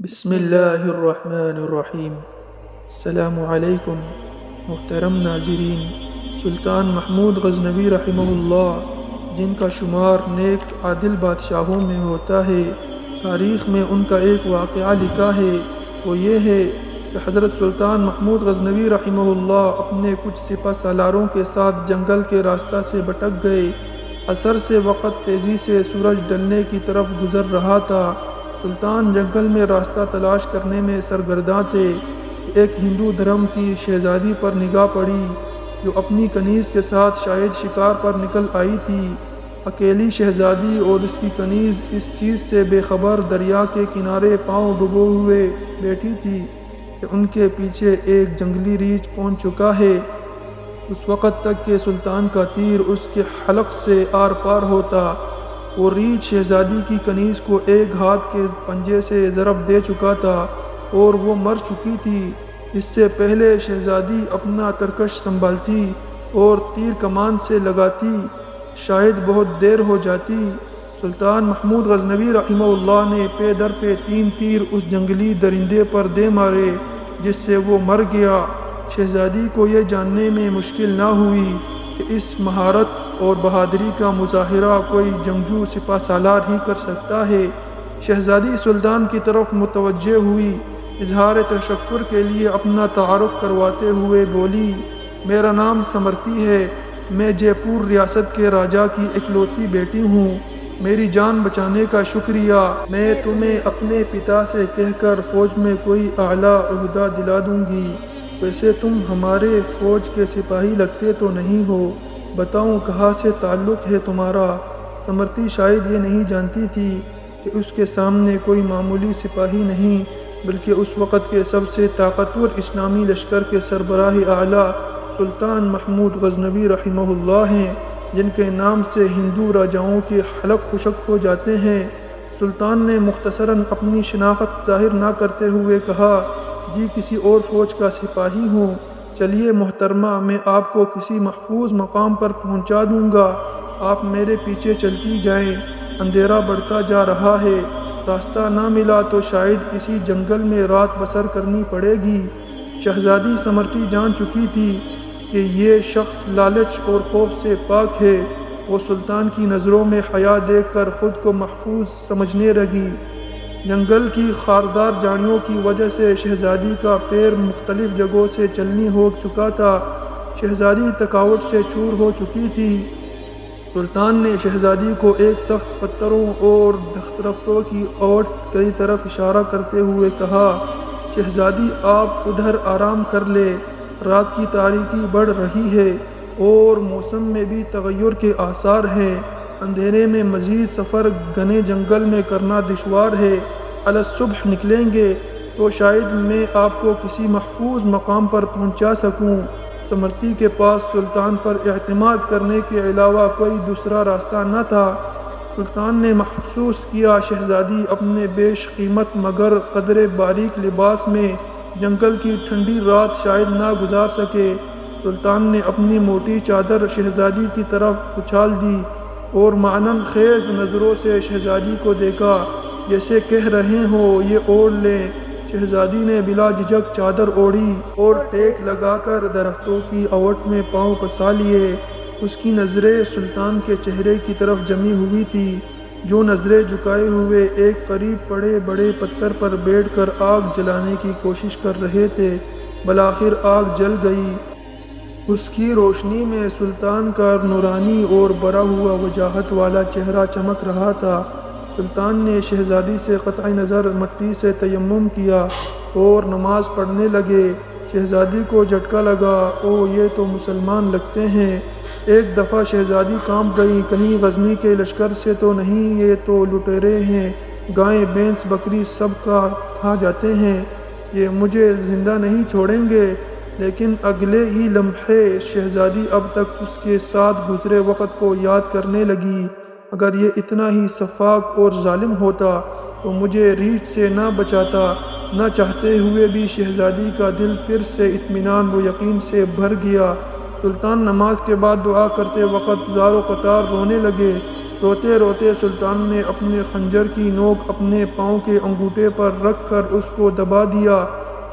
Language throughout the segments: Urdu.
بسم اللہ الرحمن الرحیم۔ السلام علیکم محترم ناظرین۔ سلطان محمود غزنوی رحمہ اللہ، جن کا شمار نیک عادل بادشاہوں میں ہوتا ہے، تاریخ میں ان کا ایک واقعہ لکھا ہے۔ وہ یہ ہے کہ حضرت سلطان محمود غزنوی رحمہ اللہ اپنے کچھ سپہ سالاروں کے ساتھ جنگل کے راستہ سے بھٹک گئے۔ عصر سے وقت تیزی سے سورج ڈھلنے کی طرف گزر رہا تھا۔ سلطان جنگل میں راستہ تلاش کرنے میں سرگرداں تھے کہ ایک ہندو دھرم کی شہزادی پر نگاہ پڑی، جو اپنی کنیز کے ساتھ شاید شکار پر نکل آئی تھی۔ اکیلی شہزادی اور اس کی کنیز اس چیز سے بے خبر دریا کے کنارے پاؤں ڈبو ہوئے بیٹھی تھی کہ ان کے پیچھے ایک جنگلی ریچھ پہنچ چکا ہے۔ اس وقت تک کہ سلطان کا تیر اس کے حلق سے آر پار ہوتا، وہ ریچھ شہزادی کی کنیز کو ایک ہاتھ کے پنجے سے ضرب دے چکا تھا اور وہ مر چکی تھی۔ اس سے پہلے شہزادی اپنا ترکش سنبھالتی اور تیر کمان سے لگاتی، شاید بہت دیر ہو جاتی۔ سلطان محمود غزنوی رحمہ اللہ نے پے در پہ 3 تیر اس جنگلی درندے پر دے مارے، جس سے وہ مر گیا۔ شہزادی کو یہ جاننے میں مشکل نہ ہوئی کہ اس مہارت اور بہادری کا مظاہرہ کوئی جنگجو سپہ سالار ہی کر سکتا ہے۔ شہزادی سلطان کی طرف متوجہ ہوئی، اظہار تشکر کے لیے اپنا تعارف کرواتے ہوئے بولی، میرا نام سمرتی ہے، میں جے پور ریاست کے راجا کی اکلوتی بیٹی ہوں، میری جان بچانے کا شکریہ۔ میں تمہیں اپنے پتا سے کہہ کر فوج میں کوئی اعلیٰ عہدہ دلا دوں گی۔ ویسے تم ہمارے فوج کے سپاہی لگتے تو نہیں ہو، بتاؤں کہاں سے تعلق ہے تمہارا؟ سمرتی شاید یہ نہیں جانتی تھی کہ اس کے سامنے کوئی معمولی سپاہی نہیں، بلکہ اس وقت کے سب سے طاقتور اسلامی لشکر کے سربراہ اعلیٰ سلطان محمود غزنوی رحمہ اللہ ہیں، جن کے نام سے ہندو راجاؤں کے حلق خشک ہو جاتے ہیں۔ سلطان نے مختصراً اپنی شناخت ظاہر نہ کرتے ہوئے کہا، جی کسی اور فوج کا سپاہی ہوں، چلیے محترمہ، میں آپ کو کسی محفوظ مقام پر پہنچا دوں گا، آپ میرے پیچھے چلتی جائیں، اندھیرا بڑھتا جا رہا ہے، راستہ نہ ملا تو شاید اسی جنگل میں رات بسر کرنی پڑے گی۔ شہزادی سمرتی جان چکی تھی کہ یہ شخص لالچ اور خوف سے پاک ہے۔ وہ سلطان کی نظروں میں حیا دیکھ کر خود کو محفوظ سمجھنے لگی۔ جنگل کی خاردار جھاڑیوں کی وجہ سے شہزادی کا پیر مختلف جگہوں سے چلنی ہو چکا تھا، شہزادی تھکاوٹ سے چور ہو چکی تھی۔ سلطان نے شہزادی کو ایک سخت پتھروں اور درختوں کی اوٹ کی طرف اشارہ کرتے ہوئے کہا، شہزادی آپ ادھر آرام کر لے، رات کی تاریکی بڑھ رہی ہے اور موسم میں بھی تغیر کے آثار ہیں، اندھیرے میں مزید سفر گھنے جنگل میں کرنا دشوار ہے، الصبح نکلیں گے تو شاید میں آپ کو کسی محفوظ مقام پر پہنچا سکوں۔ سمرتی کے پاس سلطان پر اعتماد کرنے کے علاوہ کوئی دوسرا راستہ نہ تھا۔ سلطان نے محسوس کیا شہزادی اپنے بیش قیمت مگر قدرے باریک لباس میں جنگل کی ٹھنڈی رات شاید نہ گزار سکے۔ سلطان نے اپنی موٹی چادر شہزادی کی طرف اچھال دی اور معنن خیز نظروں سے شہزادی کو دیکھا، جیسے کہہ رہے ہوں یہ اوڑھ لیں۔ شہزادی نے بلا جھجک چادر اوڑھی اور ٹیک لگا کر درختوں کی اوٹ میں پاؤں پسا لیے۔ اس کی نظریں سلطان کے چہرے کی طرف جمی ہوئی تھی، جو نظریں جھکائے ہوئے ایک قریب پڑے بڑے پتھر پر بیٹھ کر آگ جلانے کی کوشش کر رہے تھے۔ بالآخر آگ جل گئی۔ اس کی روشنی میں سلطان کا نورانی اور بھرا ہوا وجاہت والا چہرہ چمک رہا تھا۔ سلطان نے شہزادی سے قطع نظر مٹی سے تیمم کیا اور نماز پڑھنے لگے۔ شہزادی کو جھٹکا لگا، او یہ تو مسلمان لگتے ہیں۔ ایک دفعہ شہزادی کانپ گئی، کہیں غزنی کے لشکر سے تو نہیں، یہ تو لٹیرے ہیں، گائے بھینس بکری سب کا کھا جاتے ہیں، یہ مجھے زندہ نہیں چھوڑیں گے۔ لیکن اگلے ہی لمحے شہزادی اب تک اس کے ساتھ گزرے وقت کو یاد کرنے لگی، اگر یہ اتنا ہی شفاق اور ظالم ہوتا تو مجھے ریچھ سے نہ بچاتا۔ نہ چاہتے ہوئے بھی شہزادی کا دل پھر سے اطمینان و یقین سے بھر گیا۔ سلطان نماز کے بعد دعا کرتے وقت زار و قطار رونے لگے۔ روتے روتے سلطان نے اپنے خنجر کی نوک اپنے پاؤں کے انگوٹھے پر رکھ کر اس کو دبا دیا۔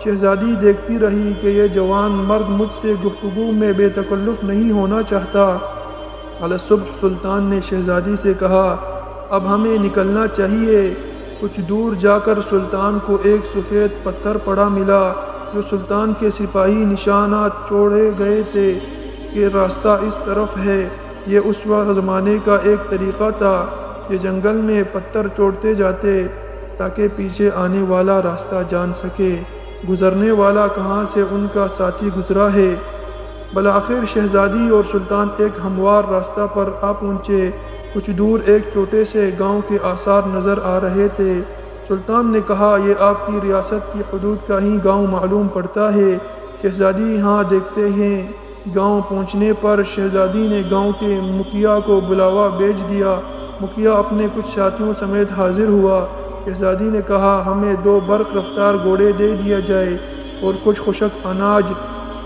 شہزادی دیکھتی رہی کہ یہ جوان مرد مجھ سے گفتگو میں بے تکلف نہیں ہونا چاہتا۔ علی الصبح سلطان نے شہزادی سے کہا، اب ہمیں نکلنا چاہیے۔ کچھ دور جا کر سلطان کو ایک سفید پتھر پڑا ملا جو سلطان کے سپاہی نشانات چھوڑے گئے تھے کہ راستہ اس طرف ہے۔ یہ اس وقت زمانے کا ایک طریقہ تھا۔ یہ جنگل میں پتھر چھوڑتے جاتے تاکہ پیچھے آنے والا راستہ جان سکے، گزرنے والا کہاں سے ان کا ساتھی گزرا ہے۔ بالآخر شہزادی اور سلطان ایک ہموار راستہ پر آ پہنچے۔ کچھ دور ایک چھوٹے سے گاؤں کے آثار نظر آ رہے تھے۔ سلطان نے کہا، یہ آپ کی ریاست کی حدود کا ہی گاؤں معلوم پڑتا ہے۔ شہزادی، ہاں دیکھتے ہیں۔ گاؤں پہنچنے پر شہزادی نے گاؤں کے مکھیا کو بلاوا بھیج دیا۔ مکھیا اپنے کچھ ساتھیوں سمیت حاضر ہوا۔ شہزادی نے کہا، ہمیں 2 برق رفتار گھوڑے دے دیا جائے اور کچھ خشک اناج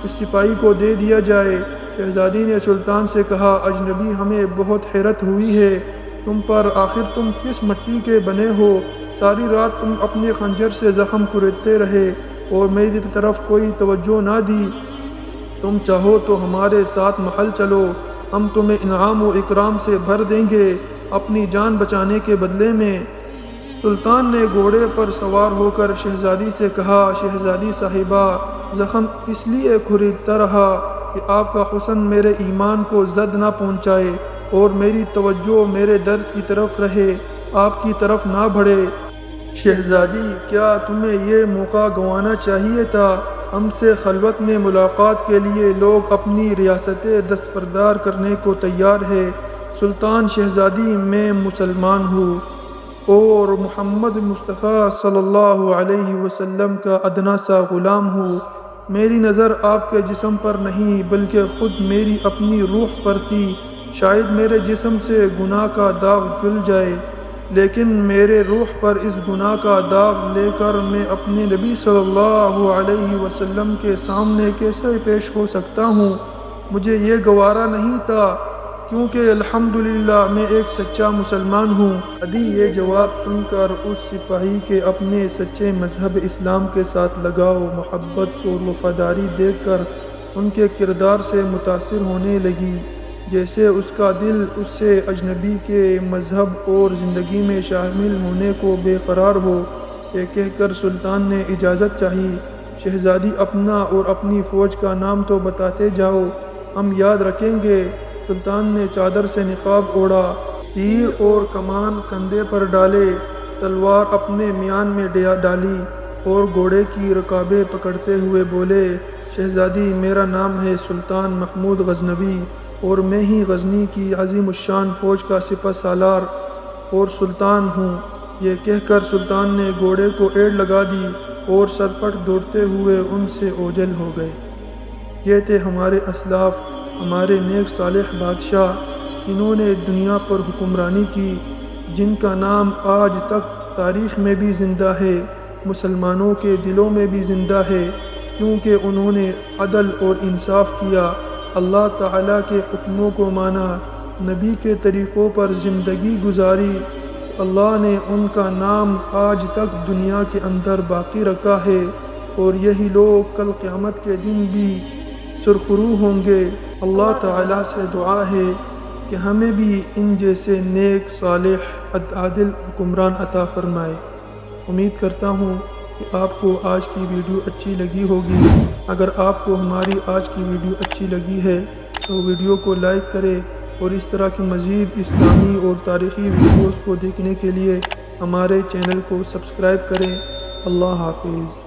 اس سپاہی کو دے دیا جائے۔ شہزادی نے سلطان سے کہا، اجنبی، ہمیں بہت حیرت ہوئی ہے تم پر، آخر تم کس مٹی کے بنے ہو؟ ساری رات تم اپنے خنجر سے زخم کریدتے رہے اور میری طرف کوئی توجہ نہ دی۔ تم چاہو تو ہمارے ساتھ محل چلو، ہم تمہیں انعام و اکرام سے بھر دیں گے اپنی جان بچانے کے بدلے میں۔ سلطان نے گھوڑے پر سوار ہو کر شہزادی سے کہا، شہزادی صاحبہ، زخم اس لیے کریدتا رہا کہ آپ کا حسن میرے ایمان کو زد نہ پہنچائے اور میری توجہ میرے درد کی طرف رہے، آپ کی طرف نہ بڑھے۔ شہزادی، کیا تمہیں یہ موقع گنوانا چاہیے تھا؟ ہم سے خلوت میں ملاقات کے لیے لوگ اپنی ریاستیں دستبردار کرنے کو تیار ہے۔ سلطان، شہزادی، میں مسلمان ہوں اور محمد مصطفیٰ صلی اللہ علیہ وسلم کا ادنا سا غلام ہوں۔ میری نظر آپ کے جسم پر نہیں بلکہ خود میری اپنی روح پر تھی۔ شاید میرے جسم سے گناہ کا داغ جل جائے، لیکن میرے روح پر اس گناہ کا داغ لے کر میں اپنے نبی صلی اللہ علیہ وسلم کے سامنے کیسے پیش ہو سکتا ہوں؟ مجھے یہ گوارا نہیں تھا، کیونکہ الحمدللہ میں ایک سچا مسلمان ہوں۔ عدی یہ جواب سن کر اس سپاہی کے اپنے سچے مذہب اسلام کے ساتھ لگاؤ، محبت اور وفاداری دیکھ کر ان کے کردار سے متاثر ہونے لگی، جیسے اس کا دل اس سے اجنبی کے مذہب اور زندگی میں شامل ہونے کو بے قرار ہو۔ یہ کہہ کر سلطان نے اجازت چاہی، شہزادی، اپنا اور اپنی فوج کا نام تو بتاتے جاؤ، ہم یاد رکھیں گے۔ سلطان نے چادر سے نقاب اوڑھا، تیر اور کمان کندھے پر ڈالے، تلوار اپنے میان میں ڈالی اور گھوڑے کی رکابیں پکڑتے ہوئے بولے، شہزادی، میرا نام ہے سلطان محمود غزنوی اور میں ہی غزنی کی عظیم الشان فوج کا سپہ سالار اور سلطان ہوں۔ یہ کہہ کر سلطان نے گھوڑے کو ایڑ لگا دی اور سرپٹ دوڑتے ہوئے ان سے اوجھل ہو گئے۔ یہ تھے ہمارے اسلاف، ہمارے نیک صالح بادشاہ، انہوں نے دنیا پر حکمرانی کی، جن کا نام آج تک تاریخ میں بھی زندہ ہے، مسلمانوں کے دلوں میں بھی زندہ ہے، کیونکہ انہوں نے عدل اور انصاف کیا، اللہ تعالیٰ کے حکموں کو مانا، نبی کے طریقوں پر زندگی گزاری۔ اللہ نے ان کا نام آج تک دنیا کے اندر باقی رکھا ہے، اور یہی لوگ کل قیامت کے دن بھی سرخرو ہوں گے۔ اللہ تعالیٰ سے دعا ہے کہ ہمیں بھی ان جیسے نیک، صالح، عادل حکمران عطا فرمائے۔ امید کرتا ہوں کہ آپ کو آج کی ویڈیو اچھی لگی ہوگی۔ اگر آپ کو ہماری آج کی ویڈیو اچھی لگی ہے تو ویڈیو کو لائک کریں اور اس طرح کی مزید اسلامی اور تاریخی ویڈیوز کو دیکھنے کے لیے ہمارے چینل کو سبسکرائب کریں۔ اللہ حافظ۔